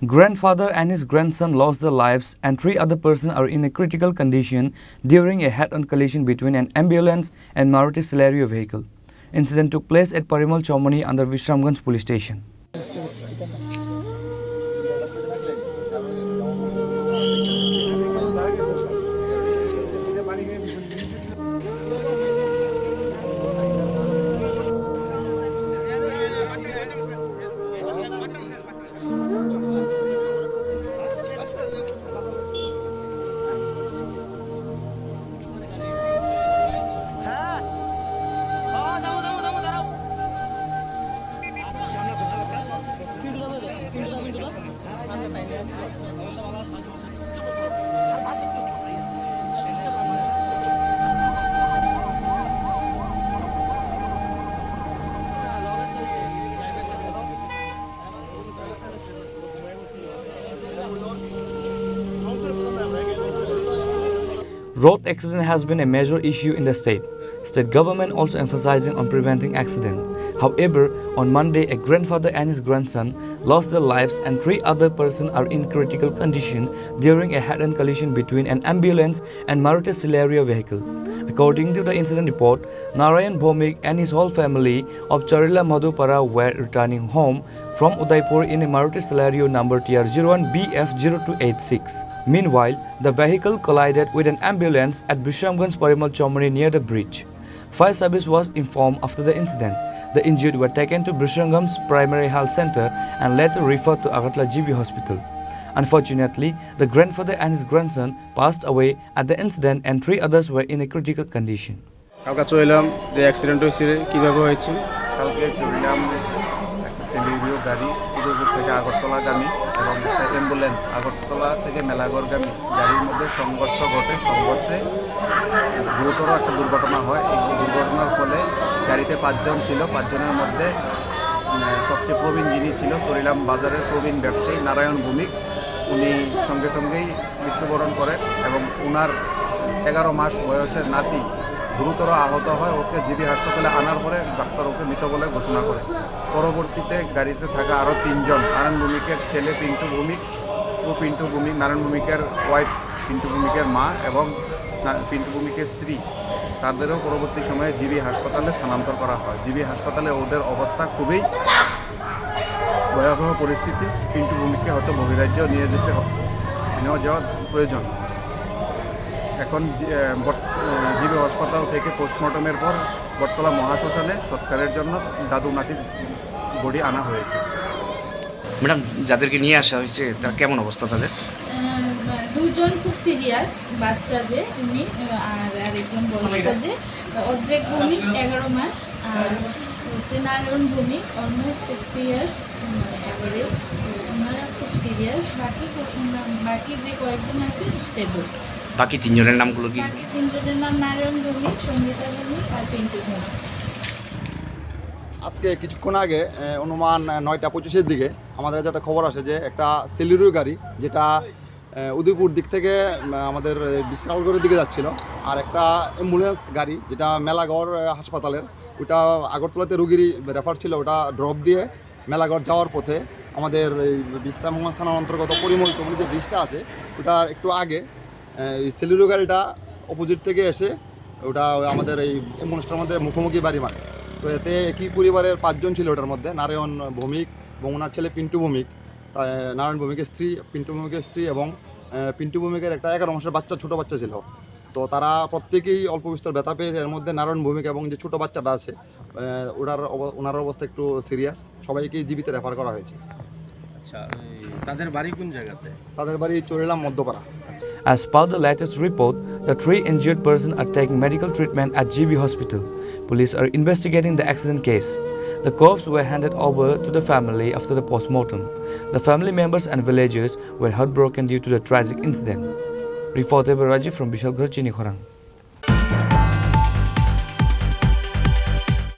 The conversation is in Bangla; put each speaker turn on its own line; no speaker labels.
Grandfather and his grandson lost their lives and 3 other persons are in a critical condition during a head-on collision between an ambulance and Maruti Celerio vehicle. Incident took place at Parimal Chomani under Vishramganj police station. Road accident has been a major issue in the state. State government also emphasizing on preventing accident. However, on Monday, a grandfather and his grandson lost their lives and 3 other persons are in critical condition during a head-on collision between an ambulance and Maruti Celerio vehicle. According to the incident report, Narayan Bhomik and his whole family of Charila Madhupara were returning home from Udaipur in a Maruti Celerio number TR01BF0286. Meanwhile, the vehicle collided with an ambulance at Vishramganj Parimal Chomani near the bridge. Fire service was informed after the incident. The injured were taken to Vishramganj Primary Health Center and later referred to Agartala GB Hospital. Unfortunately, the grandfather and his grandson passed away at the incident and 3 others were in a critical condition.
কালকে চললাম যে অ্যাক্সিডেন্ট হয়েছে কিভাবে হয়েছে
কালকে চললাম একটা সেলিরিও গাড়ি উদয়পুর থেকে আগরতলাগামী এবং একটা অ্যাম্বুলেন্স আগরতলা থেকে মেলাগড়গামী গাড়ির মধ্যে সংঘর্ষ ঘটে। সংঘর্ষে গুরুতর একটা দুর্ঘটনা হয়। এই দুর্ঘটনার ফলে গাড়িতে 5 জন ছিল। 5 জনের মধ্যে সবচেয়ে প্রবীণ যিনি ছিল চরিলাম বাজারের প্রবীণ ব্যবসায়ী নারায়ণ ভৌমিক, উনি সঙ্গে সঙ্গেই মৃত্যুবরণ করেন এবং ওনার 11 মাস বয়সের নাতি গুরুতর আহত হয়। ওকে জিবি হাসপাতালে আনার পরে ডাক্তার ওকে মৃত বলে ঘোষণা করে। পরবর্তীতে গাড়িতে থাকা আরও 3 জন, নারায়ণ ভৌমিকের ছেলে পিন্টু ভৌমিক ও পিন্টু ভৌমিক, নারায়ণ ভৌমিকের ওয়াইফ পিন্টু ভৌমিকের মা এবং পিন্টু ভৌমিকের স্ত্রী, তাদেরও পরবর্তী সময়ে জিবি হাসপাতালে স্থানান্তর করা হয়। জিবি হাসপাতালে ওদের অবস্থা খুবই ভয়াবহ পরিস্থিতি। পিন্টু ভৌমিককে হয়তো বহিরাজ্য নিয়ে যাওয়া প্রয়োজন। এখন জিবি হাসপাতাল থেকে পোস্টমর্টমের পর বটতলা মহাশ্মশানে সৎকারের জন্য দাদু নাতির বডি আনা হয়েছে।
ম্যাডাম, যাদেরকে নিয়ে আসা হয়েছে তার কেমন অবস্থা? তাদের
2 জন খুব সিরিয়াস, বাচ্চা যে উনি আর একজন বয়স্ক যে অদ্রেক ভৌমিক 11 মাস, আর হচ্ছে Narayan Bhowmik almost 60 years average. ওনারা খুব সিরিয়াস। বাকি যে কয়েকজন আছে স্টেবল।
বাকি 3 জনের নামগুলো কি?
বাকি 3 জনের নাম নারায়ণ ভৌমিক, সঙ্গীতা ভৌমিক আর পিন্টু ভৌমিক।
আজকে কিছুক্ষণ আগে অনুমান 9টা 25-এর দিকে আমাদের কাছে একটা খবর আসে যে একটা সেলিরিও গাড়ি, যেটা উদয়পুর দিক থেকে আমাদের বিশালগড়ের দিকে যাচ্ছিল, আর একটা অ্যাম্বুলেন্স গাড়ি যেটা মেলাগড় হাসপাতালের, ওটা আগরতলাতে রুগীর রেফার ছিল, ওটা ড্রপ দিয়ে মেলাগড় যাওয়ার পথে আমাদের এই বিশ্রামগঞ্জ থানার অন্তর্গত পরিমল চমনি যে ব্রিজটা আছে ওটার একটু আগে এই সেলিরিও গাড়িটা অপোজিট থেকে এসে ওটা আমাদের এই অ্যাম্বুলেন্সটার মধ্যে মুখোমুখি বাড়ি মারে। তো এতে একই পরিবারের 5 জন ছিল ওটার মধ্যে, নারায়ণ ভৌমিক এবং ওনার ছেলে পিন্টু ভৌমিক, নারায়ণ ভৌমিকের স্ত্রী, পিন্টু ভৌমিকের স্ত্রী এবং পিন্টু ভৌমিকের একটা 11 মাসের বাচ্চা, ছোটো বাচ্চা ছিল। তো তারা প্রত্যেকেই অল্প বিস্তর ব্যথা পেয়েছে। এর মধ্যে নারায়ণ ভৌমিক এবং যে ছোটো বাচ্চাটা আছে ওনার অবস্থা একটু সিরিয়াস। সবাইকেই জীবিত রেফার করা হয়েছে।
আচ্ছা, তাদের বাড়ি কোন জায়গাতে?
তাদের বাড়ি Charilam Madhyapara.
As per the latest report, the 3 injured persons are taking medical treatment at GB Hospital. Police are investigating the accident case. The corpses were handed over to the family after the post-mortem. The family members and villagers were heartbroken due to the tragic incident. Reported by Rajiv from Chini, Khorang.